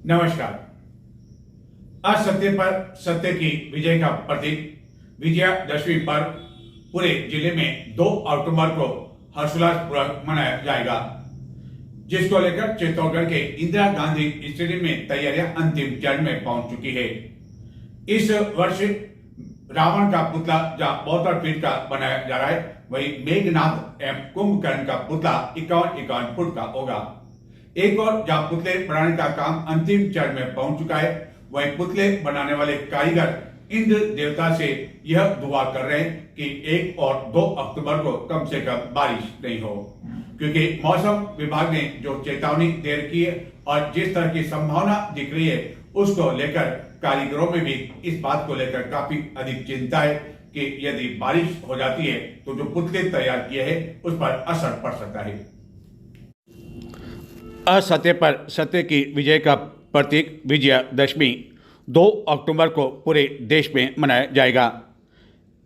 नमस्कार। आज सत्य पर सत्य की विजय का प्रतीक विजयादशमी पर्व पूरे जिले में 2 अक्टूबर को हर्षोल्लासपूर्वक मनाया जाएगा, जिसको लेकर चित्तौड़गढ़ के इंदिरा गांधी स्टेडियम में तैयारियां अंतिम चरण में पहुंच चुकी है। इस वर्ष रावण का पुतला जहां 72 फीट का बनाया जा रहा है, वहीं मेघनाद एवं कुंभकर्ण का पुतला 51 फुट का होगा। एक और जहां पुतले बनाने का काम अंतिम चरण में पहुंच चुका है, वहीं पुतले बनाने वाले कारीगर इंद्र देवता से यह दुआ कर रहे हैं कि 1 और 2 अक्टूबर को कम से कम बारिश नहीं हो, क्योंकि मौसम विभाग ने जो चेतावनी दे रखी है और जिस तरह की संभावना दिख रही है, उसको लेकर कारीगरों में भी इस बात को लेकर काफी अधिक चिंता है कि यदि बारिश हो जाती है तो जो पुतले तैयार किए हैं उस पर असर पड़ सकता है। असत्य पर सत्य की विजय का प्रतीक विजयादशमी 2 अक्टूबर को पूरे देश में मनाया जाएगा।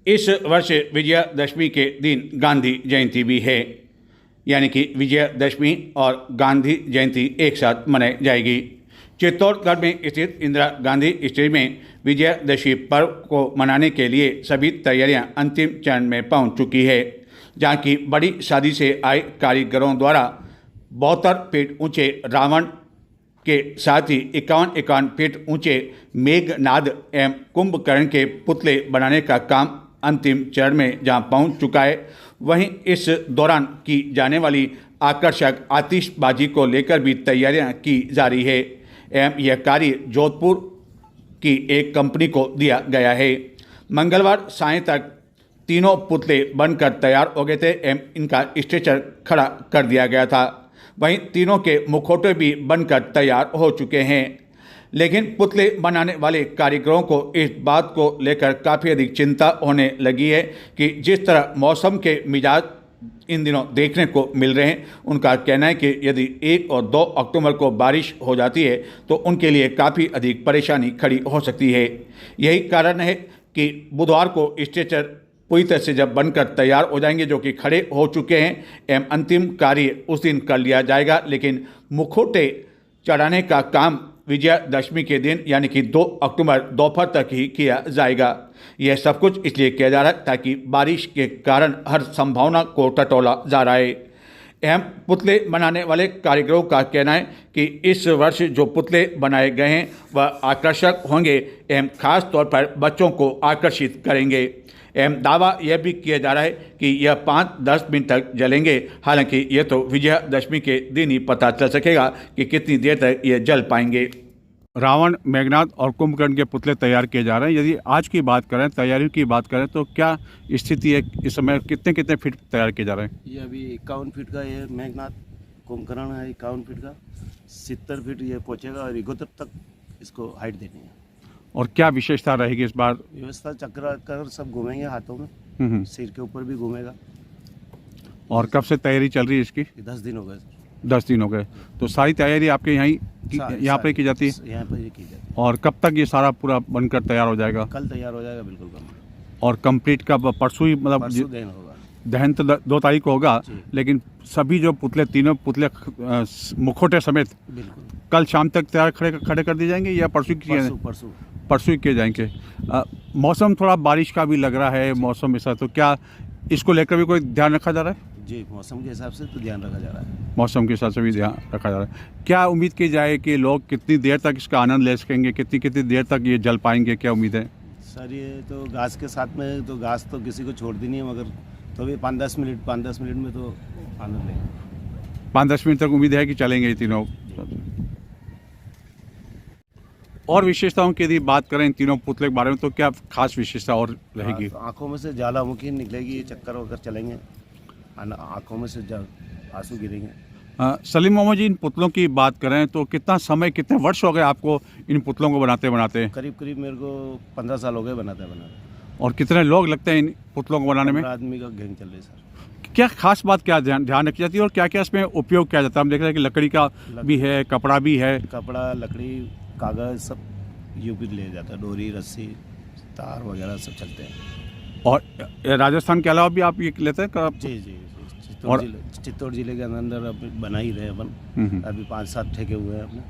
इस वर्ष विजयादशमी के दिन गांधी जयंती भी है, यानी कि विजयादशमी और गांधी जयंती एक साथ मनाई जाएगी। चित्तौड़गढ़ में स्थित इंदिरा गांधी स्टेडियम में विजयादशमी पर्व को मनाने के लिए सभी तैयारियां अंतिम चरण में पहुंच चुकी है, जहां की बड़ी शादी से आए कारीगरों द्वारा 72 फीट ऊंचे रावण के साथ ही 51 फीट ऊंचे मेघनाद एवं कुंभकर्ण के पुतले बनाने का काम अंतिम चरण में जहां पहुंच चुका है, वहीं इस दौरान की जाने वाली आकर्षक आतिशबाजी को लेकर भी तैयारियां की जा रही है एवं यह कार्य जोधपुर की एक कंपनी को दिया गया है। मंगलवार सायं तक तीनों पुतले बनकर तैयार हो गए थे एवं इनका स्ट्रेचर खड़ा कर दिया गया था। वहीं तीनों के मुखौटे भी बनकर तैयार हो चुके हैं, लेकिन पुतले बनाने वाले कारीगरों को इस बात को लेकर काफ़ी अधिक चिंता होने लगी है कि जिस तरह मौसम के मिजाज इन दिनों देखने को मिल रहे हैं, उनका कहना है कि यदि 1 और 2 अक्टूबर को बारिश हो जाती है तो उनके लिए काफ़ी अधिक परेशानी खड़ी हो सकती है। यही कारण है कि बुधवार को स्ट्रेचर पूरी तरह से जब बनकर तैयार हो जाएंगे, जो कि खड़े हो चुके हैं, एवं अंतिम कार्य उस दिन कर लिया जाएगा, लेकिन मुखौटे चढ़ाने का काम विजयादशमी के दिन यानी कि 2 अक्टूबर दोपहर तक ही किया जाएगा। यह सब कुछ इसलिए किया जा रहा है ताकि बारिश के कारण हर संभावना को टटोला जा रहा है। एवं पुतले बनाने वाले कारीगरों का कहना है कि इस वर्ष जो पुतले बनाए गए हैं वह आकर्षक होंगे एवं खास तौर पर बच्चों को आकर्षित करेंगे। एवं दावा यह भी किया जा रहा है कि यह 5-10 मिनट तक जलेंगे। हालांकि यह तो विजयादशमी के दिन ही पता चल सकेगा कि कितनी देर तक ये जल पाएंगे। रावण, मेघनाद और कुंभकर्ण के पुतले तैयार किए जा रहे हैं। यदि आज की बात करें, तैयारियों की बात करें, तो क्या स्थिति है इस समय? कितने फीट तैयार किए जा रहे हैं? ये अभी 51 फीट का ये मेघनाद, कुंभकर्ण है 51 फीट का, 70 फीट ये पहुँचेगा और 71 तक इसको हाइट देनी है। और क्या विशेषता रहेगी इस बार? व्यवस्था चक्राकार सब घूमेंगे हाथों में, सिर के ऊपर भी घूमेगा। और कब से तैयारी चल रही है इसकी? 10 दिन हो गए सर। 10 दिन हो गए। तो सारी तैयारी आपके यहाँ पे की जाती है? यहाँ पर ही की जाती है। और कब तक ये सारा पूरा बनकर तैयार हो जाएगा? कल तैयार हो जाएगा बिल्कुल। और कंप्लीट कब? परसों ही, मतलब परसों दिन होगा। दहन तो 2 तारीख को होगा, लेकिन सभी जो पुतले, तीनों पुतले मुखौटे समेत कल शाम तक तैयार खड़े कर दिए जाएंगे या परसों ही किए जाएंगे? मौसम थोड़ा बारिश का भी लग रहा है, मौसम ऐसा, तो क्या इसको लेकर भी कोई ध्यान रखा जा रहा है? जी, मौसम के हिसाब से तो ध्यान रखा जा रहा है। मौसम के हिसाब से भी ध्यान रखा जा रहा है। क्या उम्मीद की जाए कि लोग कितनी देर तक इसका आनंद ले सकेंगे, कितनी देर तक ये जल पाएंगे, क्या उम्मीद है? सर ये तो घास के साथ में, तो घास तो किसी को छोड़ती नहीं है, मगर तो भी 5-10 मिनट में तो आनंद लेंगे। 5-10 मिनट तक उम्मीद है कि चलेंगे ये तीनों। और विशेषताओं की यदि बात करें इन तीनों पुतले के बारे में, तो क्या खास विशेषता और रहेगी? आंखों में से ज्वालामुखी निकलेगी, चक्कर होकर चलेंगे, आंखों में से आंसू गिरेंगे। सलीम मोहम्मद जी, इन पुतलों की बात करें तो कितना समय, कितने वर्ष हो गए आपको इन पुतलों को बनाते? करीब मेरे को 15 साल हो गए बनाते। और कितने लोग लगते हैं इन पुतलों को बनाने में? 15 आदमी का गैंग चल रही है सर। क्या खास बात, क्या ध्यान रखी जाती है और क्या क्या इसमें उपयोग किया जाता है? हम देख रहे हैं कि लकड़ी का भी है, कपड़ा भी है। कपड़ा, लकड़ी, कागज़ सब यूपी ले जाता है, डोरी, रस्सी, तार वगैरह सब चलते हैं। और राजस्थान के अलावा भी आप ये लेते हैं? जी। चित्तौड़ जिले के अंदर बना ही रहे अपन। अभी 5-7 ठेके हुए हैं अपने।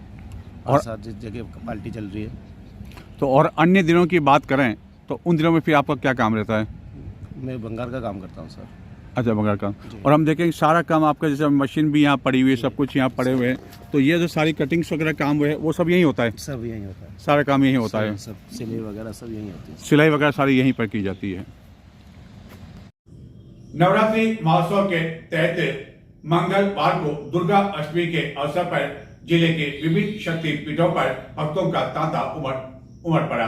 और साथ जिस जगह पार्टी चल रही है। तो और अन्य दिनों की बात करें तो उन दिनों में फिर आपका क्या काम रहता है? मैं बंगाल का काम करता हूँ सर। अच्छा, बंगाल का। और हम देखेंगे सारा काम आपका, जैसे मशीन भी यहाँ पड़ी हुई है, सब कुछ यहाँ पड़े हुए हैं, तो ये जो सारी कटिंग्स वगैरह काम हुए वो सब यहीं होता है? सब यहीं होता है, सारा काम यहीं होता है, सब सिलाई वगैरह सब यहीं होती है। सिलाई वगैरह सारी यहीं पर की जाती है। नवरात्रि महोत्सव के तहत मंगलवार को दुर्गा अष्टमी के अवसर पर जिले के विभिन्न शक्ति पीठों पर भक्तों का तांता उमड़ पड़ा।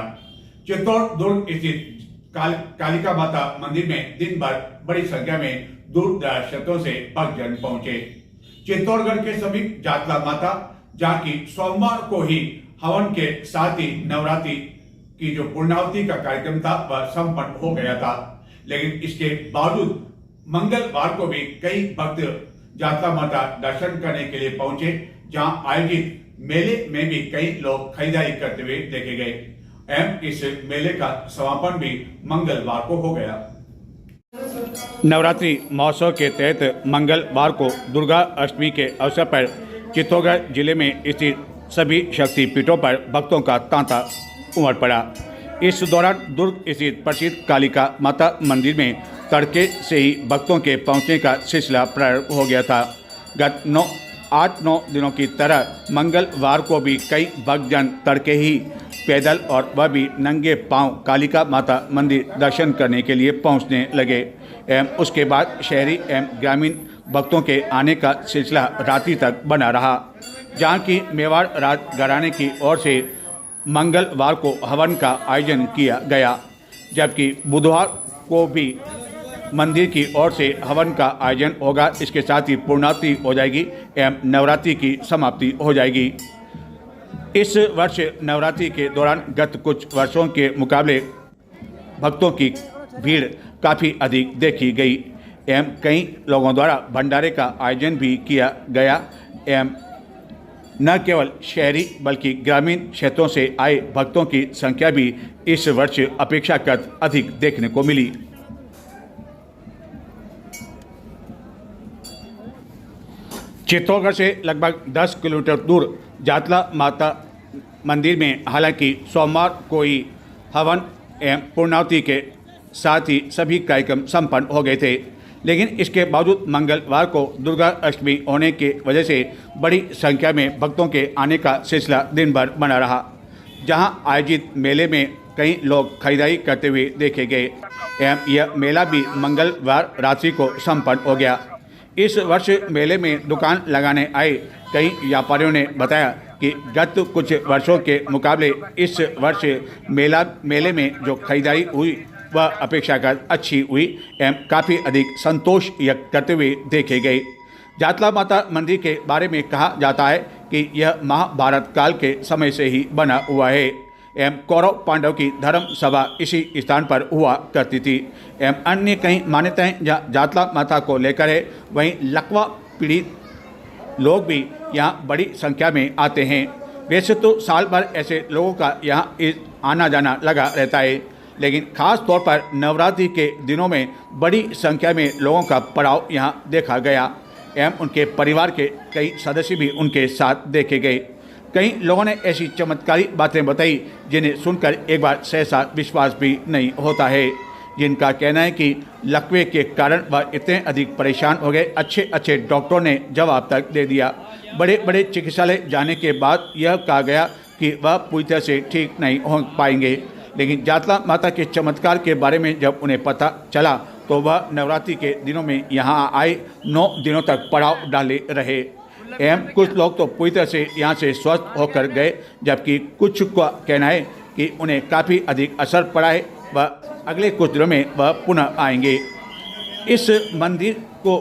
चित्तौड़ दुर्ग स्थित कालिका माता मंदिर में दिन भर बड़ी संख्या में दूर दराज क्षेत्रों से भक्तजन पहुंचे। चित्तौड़गढ़ के समीप जातला माता, जहाँ की सोमवार को ही हवन के साथ ही नवरात्रि की जो पूर्णावती का कार्यक्रम था वह संपन्न हो गया था, लेकिन इसके बावजूद मंगलवार को भी कई भक्त जातला माता दर्शन करने के लिए पहुंचे, जहां आयोजित मेले में भी कई लोग खरीदारी करते हुए देखे गए एवं इस मेले का समापन भी मंगलवार को हो गया। नवरात्रि महोत्सव के तहत मंगलवार को दुर्गा अष्टमी के अवसर पर चित्तौड़गढ़ जिले में स्थित सभी शक्ति पीठों पर भक्तों का तांता उमड़ पड़ा। इस दौरान दुर्ग स्थित प्रसिद्ध कालिका माता मंदिर में तड़के से ही भक्तों के पहुंचने का सिलसिला प्रारंभ हो गया था। गत 8-9 दिनों की तरह मंगलवार को भी कई भक्तजन तड़के ही पैदल और वह भी नंगे पांव कालिका माता मंदिर दर्शन करने के लिए पहुंचने लगे एवं उसके बाद शहरी एवं ग्रामीण भक्तों के आने का सिलसिला रात्रि तक बना रहा, जहां की मेवाड़ राज घराने की ओर से मंगलवार को हवन का आयोजन किया गया, जबकि बुधवार को भी मंदिर की ओर से हवन का आयोजन होगा। इसके साथ ही पूर्णावती हो जाएगी एवं नवरात्रि की समाप्ति हो जाएगी। इस वर्ष नवरात्रि के दौरान गत कुछ वर्षों के मुकाबले भक्तों की भीड़ काफ़ी अधिक देखी गई एवं कई लोगों द्वारा भंडारे का आयोजन भी किया गया एवं न केवल शहरी बल्कि ग्रामीण क्षेत्रों से आए भक्तों की संख्या भी इस वर्ष अपेक्षाकृत अधिक देखने को मिली। चित्तौड़गढ़ से लगभग 10 किलोमीटर दूर जातला माता मंदिर में हालांकि सोमवार को ही हवन एवं पूर्णावती के साथ ही सभी कार्यक्रम संपन्न हो गए थे, लेकिन इसके बावजूद मंगलवार को दुर्गा अष्टमी होने की वजह से बड़ी संख्या में भक्तों के आने का सिलसिला दिन भर बना रहा, जहां आयोजित मेले में कई लोग खरीदारी करते हुए देखे गए एवं यह मेला भी मंगलवार रात्रि को संपन्न हो गया। इस वर्ष मेले में दुकान लगाने आए कई व्यापारियों ने बताया कि गत कुछ वर्षों के मुकाबले इस वर्ष मेले में जो खरीदारी हुई वह अपेक्षाकृत अच्छी हुई एवं काफ़ी अधिक संतोष व्यक्त करते हुए देखे गए। जातला माता मंदिर के बारे में कहा जाता है कि यह महाभारत काल के समय से ही बना हुआ है एवं कौरव पांडव की धर्म सभा इसी स्थान पर हुआ करती थी एवं अन्य कई मान्यताएं जातला माता को लेकर है। वहीं लकवा पीड़ित लोग भी यहाँ बड़ी संख्या में आते हैं। वैसे तो साल भर ऐसे लोगों का यहाँ आना जाना लगा रहता है, लेकिन खास तौर पर नवरात्रि के दिनों में बड़ी संख्या में लोगों का पड़ाव यहाँ देखा गया एवं उनके परिवार के कई सदस्य भी उनके साथ देखे गए। कई लोगों ने ऐसी चमत्कारी बातें बताई जिन्हें सुनकर एक बार सहसा विश्वास भी नहीं होता है, जिनका कहना है कि लकवे के कारण वह इतने अधिक परेशान हो गए, अच्छे डॉक्टरों ने जवाब तक दे दिया। बड़े चिकित्सालय जाने के बाद यह कहा गया कि वह पूरी तरह से ठीक नहीं हो पाएंगे, लेकिन जातला माता के चमत्कार के बारे में जब उन्हें पता चला तो वह नवरात्रि के दिनों में यहाँ आए 9 दिनों तक पड़ाव डाले रहे एवं कुछ लोग तो पूरी तरह से यहाँ से स्वस्थ होकर गए, जबकि कुछ का कहना है कि उन्हें काफ़ी अधिक असर पड़ा है, वह अगले कुछ दिनों में वह पुनः आएंगे। इस मंदिर को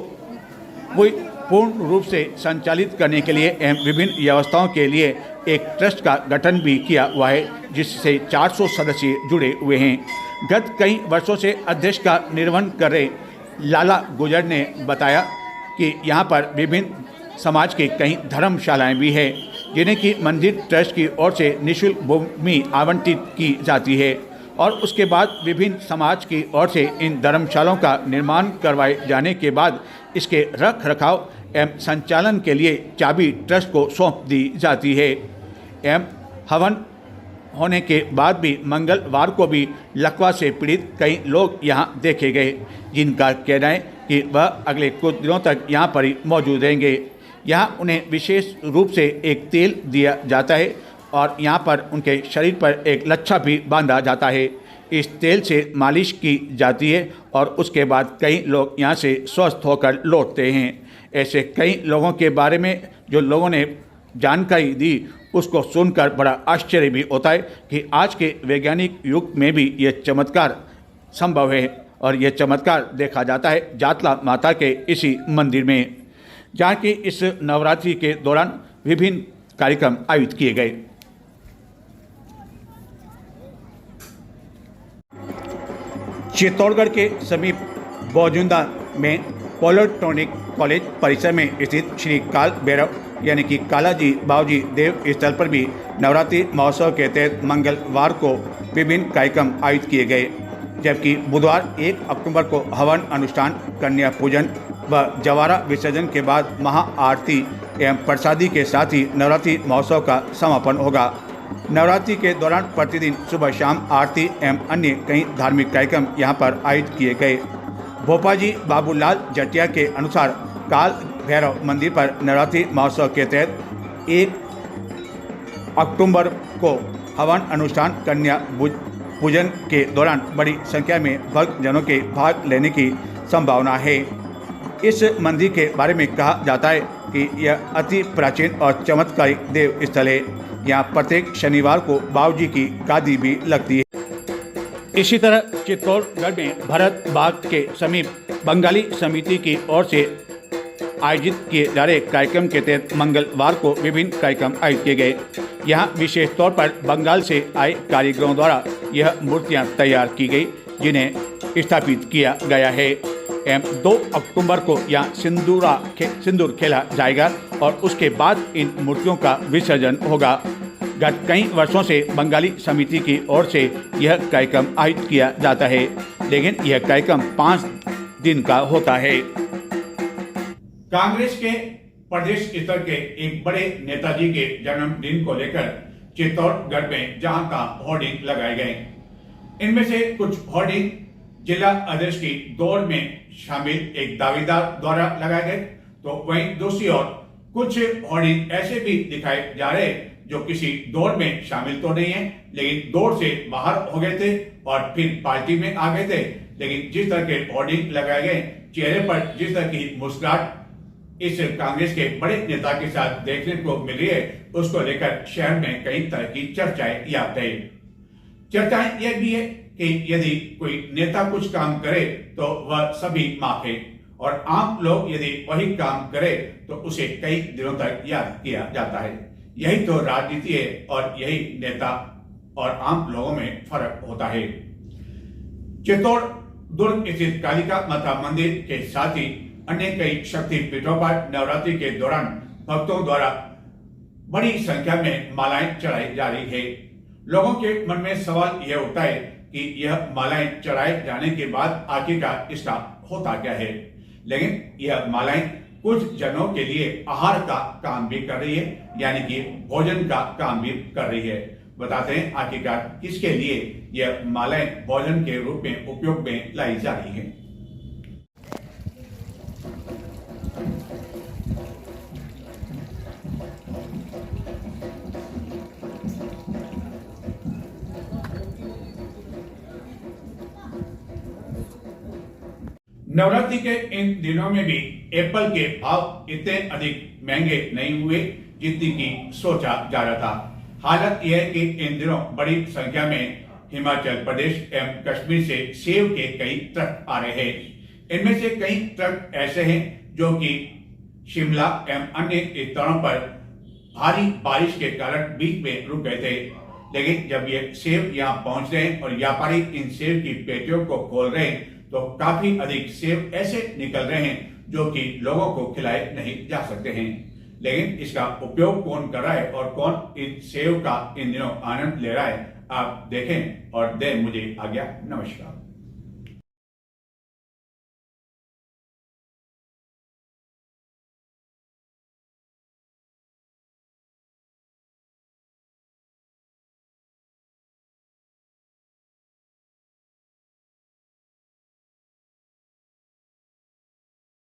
पूर्ण रूप से संचालित करने के लिए एवं विभिन्न व्यवस्थाओं के लिए एक ट्रस्ट का गठन भी किया हुआ है, जिससे 400 सदस्य जुड़े हुए हैं। गत कई वर्षों से अध्यक्ष का निर्वहन कर रहे लाला गुजर ने बताया कि यहाँ पर विभिन्न समाज के कई धर्मशालाएं भी हैं, जिन्हें कि मंदिर ट्रस्ट की ओर से निःशुल्क भूमि आवंटित की जाती है और उसके बाद विभिन्न समाज की ओर से इन धर्मशालाओं का निर्माण करवाए जाने के बाद इसके रख रखाव एवं संचालन के लिए चाबी ट्रस्ट को सौंप दी जाती है। एवं हवन होने के बाद भी मंगलवार को भी लकवा से पीड़ित कई लोग यहां देखे गए, जिनका कहना है कि वह अगले कुछ दिनों तक यहां पर ही मौजूद रहेंगे। यहां उन्हें विशेष रूप से एक तेल दिया जाता है और यहां पर उनके शरीर पर एक लच्छा भी बांधा जाता है। इस तेल से मालिश की जाती है और उसके बाद कई लोग यहां से स्वस्थ होकर लौटते हैं। ऐसे कई लोगों के बारे में जो लोगों ने जानकारी दी, उसको सुनकर बड़ा आश्चर्य भी होता है कि आज के वैज्ञानिक युग में भी ये चमत्कार संभव है। और यह चमत्कार देखा जाता है जातला माता के इसी मंदिर में, जहाँ की इस नवरात्रि के दौरान विभिन्न कार्यक्रम आयोजित किए गए। चित्तौड़गढ़ के समीप बौजुंदा में पॉलिटेक्निक कॉलेज परिसर में स्थित श्री काल भैरव यानी कि कालाजी बाबूजी देव स्थल पर भी नवरात्रि महोत्सव के तहत मंगलवार को विभिन्न कार्यक्रम आयोजित किए गए, जबकि बुधवार 1 अक्टूबर को हवन अनुष्ठान, कन्या पूजन व जवारा विसर्जन के बाद महाआरती एवं प्रसादी के साथ ही नवरात्रि महोत्सव का समापन होगा। नवरात्रि के दौरान प्रतिदिन सुबह शाम आरती एवं अन्य कई धार्मिक कार्यक्रम यहां पर आयोजित किए गए। भोपाजी बाबूलाल जटिया के अनुसार काल भैरव मंदिर पर नवरात्रि महोत्सव के तहत 1 अक्टूबर को हवन अनुष्ठान, कन्या पूजन के दौरान बड़ी संख्या में भक्तजनों के भाग लेने की संभावना है। इस मंदिर के बारे में कहा जाता है कि यह अति प्राचीन और चमत्कारिक देव स्थल है। यहाँ प्रत्येक शनिवार को बाबूजी की गादी भी लगती है। इसी तरह चित्तौड़गढ़ में भरत बाग के समीप बंगाली समिति की ओर से आयोजित किए जा रहे कार्यक्रम के तहत मंगलवार को विभिन्न कार्यक्रम आयोजित किए गए। यहाँ विशेष तौर पर बंगाल से आए कारीगरों द्वारा यह मूर्तियाँ तैयार की गई, जिन्हें स्थापित किया गया है। एवं 2 अक्टूबर को यहाँ सिंदूर खेला जाएगा और उसके बाद इन मूर्तियों का विसर्जन होगा। गत कई वर्षों से बंगाली समिति की ओर से यह कार्यक्रम आयोजित किया जाता है, लेकिन यह कार्यक्रम 5 दिन का होता है। कांग्रेस के प्रदेश स्तर के एक बड़े नेताजी के जन्मदिन को लेकर चित्तौड़गढ़ में जहां तहां होर्डिंग लगाए गए। इनमें से कुछ होर्डिंग जिला अध्यक्ष की दौड़ में शामिल एक दावेदार द्वारा लगाए गए, तो वहीं दूसरी ओर कुछ होर्डिंग ऐसे भी दिखाए जा रहे जो किसी दौड़ में शामिल तो नहीं है, लेकिन दौड़ से बाहर हो गए थे और फिर पार्टी में आ गए थे। लेकिन जिस तरह के होर्डिंग लगाए गए, चेहरे पर जिस तरह की मुस्कुराहट इस कांग्रेस के बड़े नेता के साथ देखने को मिल रही है, उसको लेकर शहर में कई तरह की चर्चाएं याद है। चर्चाएं यह भी है कि यदि कोई नेता कुछ काम करे तो वह सभी माफ है, और आम लोग यदि वही काम करे तो उसे कई दिनों तक याद किया जाता है। यही तो राजनीति है और यही नेता और आम लोगों में फर्क होता है। चित्तौड़ दुर्ग स्थित कालिका माता मंदिर के साथ ही अन्य कई शक्ति पीठों पर नवरात्रि के दौरान भक्तों द्वारा बड़ी संख्या में मालाएं चढ़ाई जा रही है। लोगों के मन में सवाल यह उठता है कि यह मालाएं चढ़ाए जाने के बाद आखिरकार इसका होता क्या है। लेकिन यह मालाएं कुछ जनों के लिए आहार का काम भी कर रही है, यानी कि भोजन का काम भी कर रही है। बताते हैं आखिरकार किसके लिए यह मालाएं भोजन के रूप में उपयोग में लाई जा रही है। नवरात्रि के इन दिनों में भी एप्पल के भाव इतने अधिक महंगे नहीं हुए जितनी की सोचा जा रहा था। हालत यह है कि इन दिनों बड़ी संख्या में हिमाचल प्रदेश एवं कश्मीर से सेब के कई ट्रक आ रहे हैं। इनमें से कई ट्रक ऐसे हैं जो कि शिमला एवं अन्य स्थानों पर भारी बारिश के कारण बीच में रुक गए थे। लेकिन जब ये सेब यहाँ पहुंच रहे हैं और व्यापारी इन सेब की पेटियों को खोल रहे हैं, तो काफी अधिक सेब ऐसे निकल रहे हैं जो कि लोगों को खिलाए नहीं जा सकते हैं। लेकिन इसका उपयोग कौन कर रहा है और कौन इन सेब का इन दिनों आनंद ले रहा है, आप देखें और दें मुझे आज्ञा। नमस्कार।